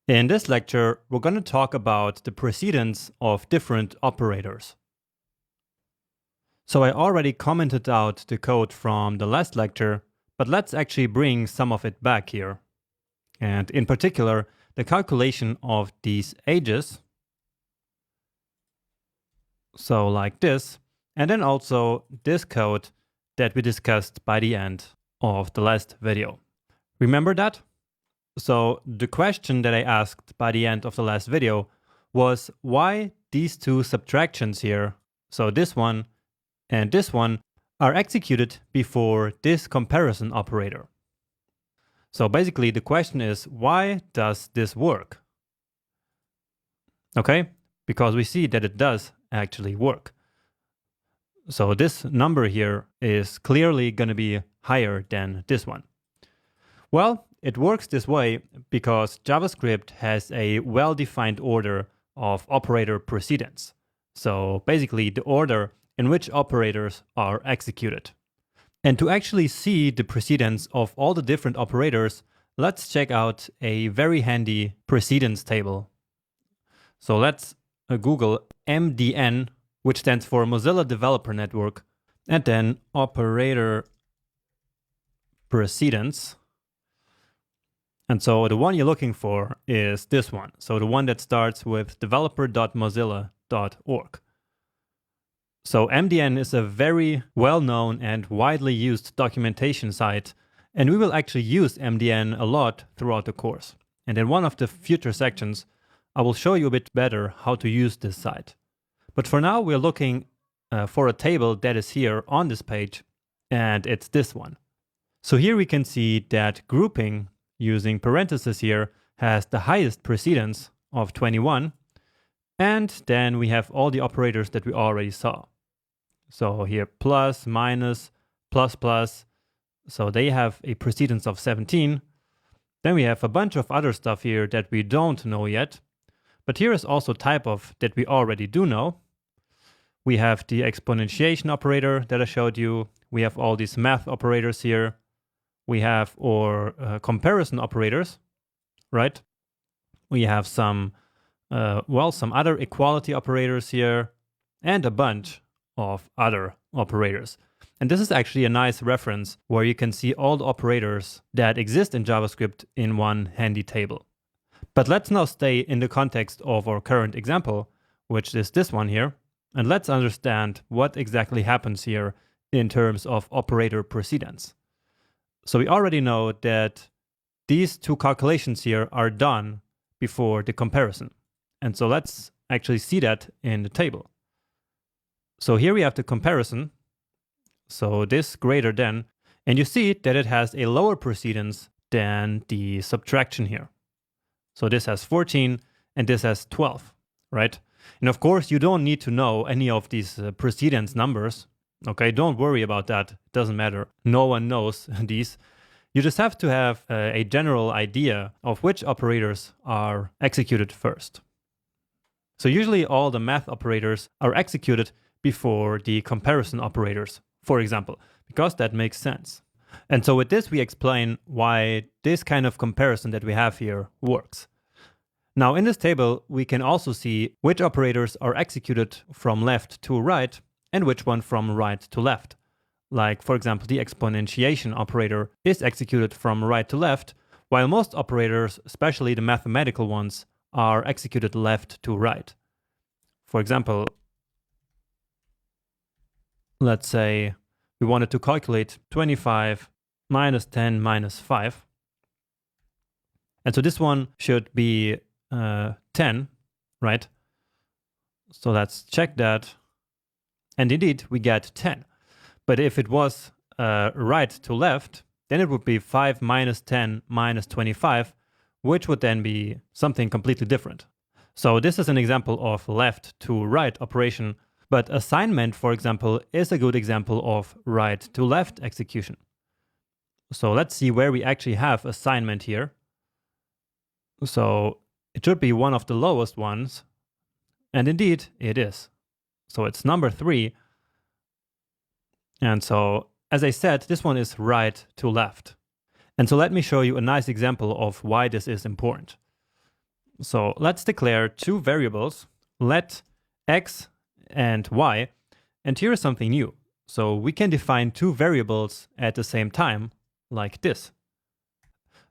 In this lecture, we're going to talk about the precedence of different operators. So I already commented out the code from the last lecture, but let's actually bring some of it back here. And in particular, the calculation of these ages. So like this, and then also this code that we discussed by the end of the last video. Remember that? So the question that I asked by the end of the last video was why these two subtractions here, so this one and this one, are executed before this comparison operator. So basically the question is, why does this work? Okay, because we see that it does actually work. So this number here is clearly going to be higher than this one. Well, it works this way because JavaScript has a well-defined order of operator precedence. So basically the order in which operators are executed. And to actually see the precedence of all the different operators, let's check out a very handy precedence table. So let's Google MDN, which stands for Mozilla Developer Network, and then Operator Precedence. And so the one you're looking for is this one. So the one that starts with developer.mozilla.org. So MDN is a very well-known and widely used documentation site, and we will actually use MDN a lot throughout the course. And in one of the future sections, I will show you a bit better how to use this site. But for now, we're looking for a table that is here on this page, and it's this one. So here we can see that grouping using parentheses here has the highest precedence of 21. And then we have all the operators that we already saw. So here plus, minus, plus, plus. So they have a precedence of 17. Then we have a bunch of other stuff here that we don't know yet. But here is also typeof that we already do know. We have the exponentiation operator that I showed you. We have all these math operators here. We have our comparison operators, right? We have some other equality operators here and a bunch of other operators. And this is actually a nice reference where you can see all the operators that exist in JavaScript in one handy table. But let's now stay in the context of our current example, which is this one here. And let's understand what exactly happens here in terms of operator precedence. So we already know that these two calculations here are done before the comparison. And so let's actually see that in the table. So here we have the comparison. So this greater than, and you see that it has a lower precedence than the subtraction here. So this has 14 and this has 12, right? And of course, you don't need to know any of these precedence numbers. Okay, don't worry about that. It doesn't matter. No one knows these. You just have to have a general idea of which operators are executed first. So usually all the math operators are executed before the comparison operators, for example, because that makes sense. And so with this, we explain why this kind of comparison that we have here works. Now in this table, we can also see which operators are executed from left to right and which one from right to left. Like, for example, the exponentiation operator is executed from right to left, while most operators, especially the mathematical ones, are executed left to right. For example, let's say we wanted to calculate 25 minus 10 minus 5. And so this one should be 10, right? So let's check that. And indeed, we get 10. But if it was right to left, then it would be 5 minus 10 minus 25, which would then be something completely different. So this is an example of left to right operation, but assignment, for example, is a good example of right to left execution. So let's see where we actually have assignment here. So it should be one of the lowest ones, and indeed it is. So it's number 3. And so, as I said, this one is right to left. And so let me show you a nice example of why this is important. So let's declare two variables, let x and y, and here's something new. So we can define two variables at the same time, like this.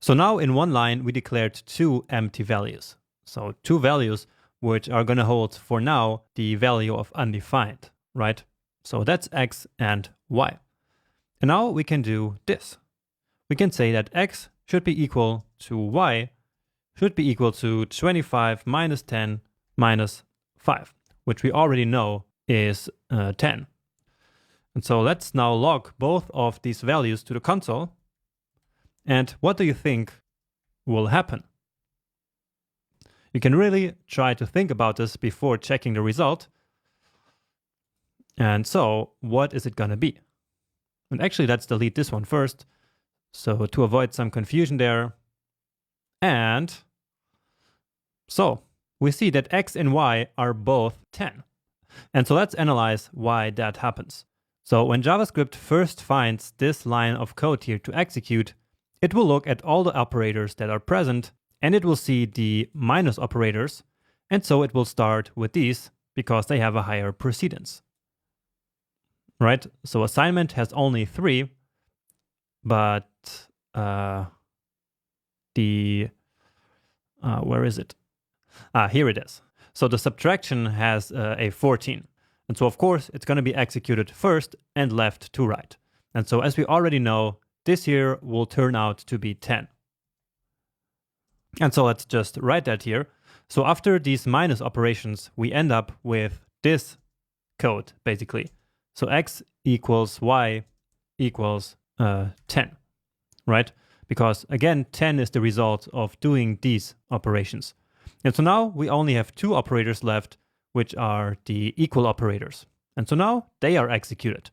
So now in one line, we declared two empty values. So two values which are going to hold for now the value of undefined, right? So that's x and y. And now we can do this. We can say that x should be equal to y should be equal to 25 minus 10 minus 5, which we already know is 10. And so let's now log both of these values to the console. And what do you think will happen? You can really try to think about this before checking the result. And so what is it going to be? And actually, let's delete this one first. So to avoid some confusion there. And so we see that x and y are both 10. And so let's analyze why that happens. So when JavaScript first finds this line of code here to execute, it will look at all the operators that are present, and it will see the minus operators. And so it will start with these because they have a higher precedence. Right? So assignment has only 3, but where is it? Here it is. So the subtraction has a 14. And so of course it's going to be executed first and left to right. And so as we already know, this here will turn out to be 10. And so let's just write that here. So after these minus operations, we end up with this code basically. So x equals y equals 10, right? Because again, 10 is the result of doing these operations. And so now we only have two operators left, which are the equal operators. And so now they are executed.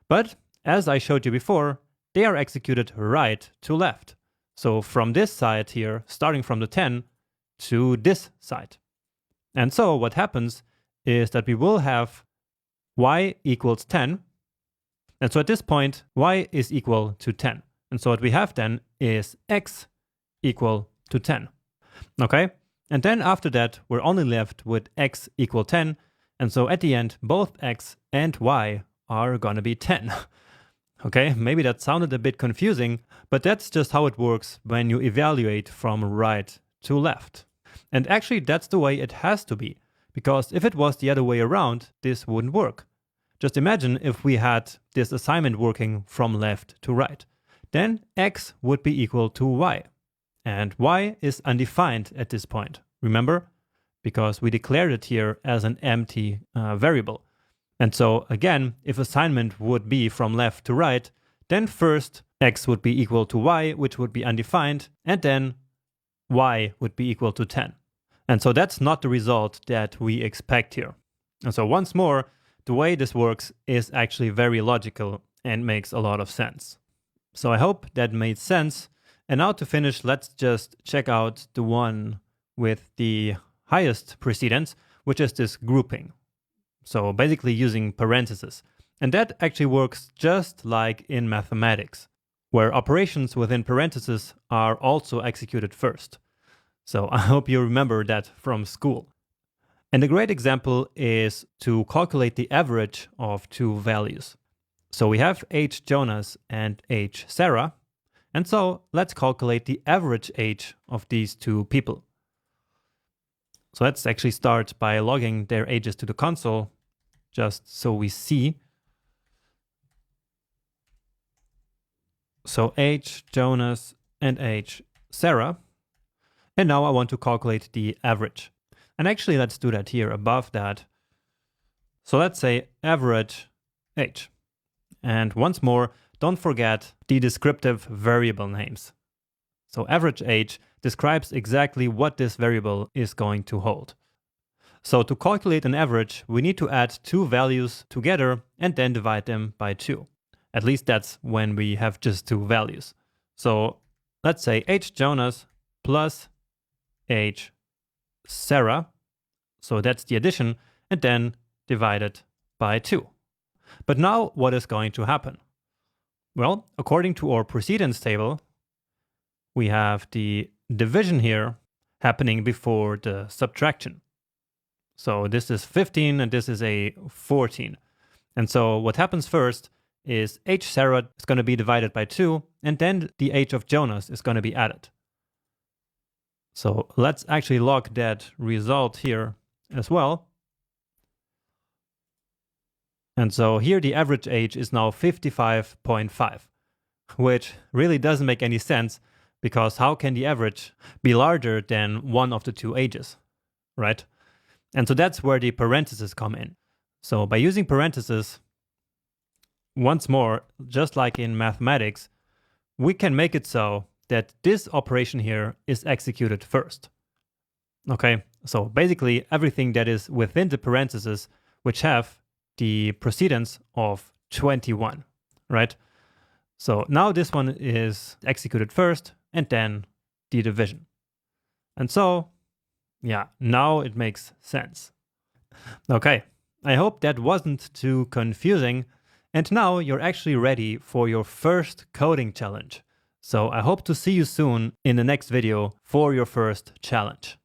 But as I showed you before, they are executed right to left. So from this side here, starting from the 10 to this side. And so what happens is that we will have y equals 10. And so at this point, y is equal to 10. And so what we have then is x equal to 10. Okay? And then after that, we're only left with x equal 10. And so at the end, both x and y are going to be 10. Okay, maybe that sounded a bit confusing, but that's just how it works when you evaluate from right to left. And actually, that's the way it has to be, because if it was the other way around, this wouldn't work. Just imagine if we had this assignment working from left to right. Then x would be equal to y. And y is undefined at this point, remember? Because we declared it here as an empty variable. And so again, if assignment would be from left to right, then first x would be equal to y, which would be undefined, and then y would be equal to 10. And so that's not the result that we expect here. And so once more, the way this works is actually very logical and makes a lot of sense. So I hope that made sense. And now to finish, let's just check out the one with the highest precedence, which is this grouping. So basically using parentheses. And that actually works just like in mathematics, where operations within parentheses are also executed first. So I hope you remember that from school. And a great example is to calculate the average of two values. So we have age Jonas and age Sarah. And so let's calculate the average age of these two people. So let's actually start by logging their ages to the console, just so we see. So age Jonas and age Sarah. And now I want to calculate the average. And actually, let's do that here above that. So let's say average age. And once more, don't forget the descriptive variable names. So average age describes exactly what this variable is going to hold. So to calculate an average, we need to add two values together and then divide them by 2. At least that's when we have just two values. So let's say age Jonas plus age Sarah. So that's the addition, and then divided by 2. But now what is going to happen? Well, according to our precedence table, we have the division here happening before the subtraction. So this is 15 and this is a 14. And so what happens first is H Sarah is going to be divided by 2, and then the H of Jonas is going to be added. So let's actually log that result here as well. And so here the average age is now 55.5, which really doesn't make any sense, because how can the average be larger than one of the two ages, right? And so that's where the parentheses come in. So by using parentheses, once more, just like in mathematics, we can make it so that this operation here is executed first. Okay, so basically everything that is within the parentheses which have the precedence of 21, right? So now this one is executed first and then the division. And so, yeah, now it makes sense. Okay, I hope that wasn't too confusing. And now you're actually ready for your first coding challenge. So I hope to see you soon in the next video for your first challenge.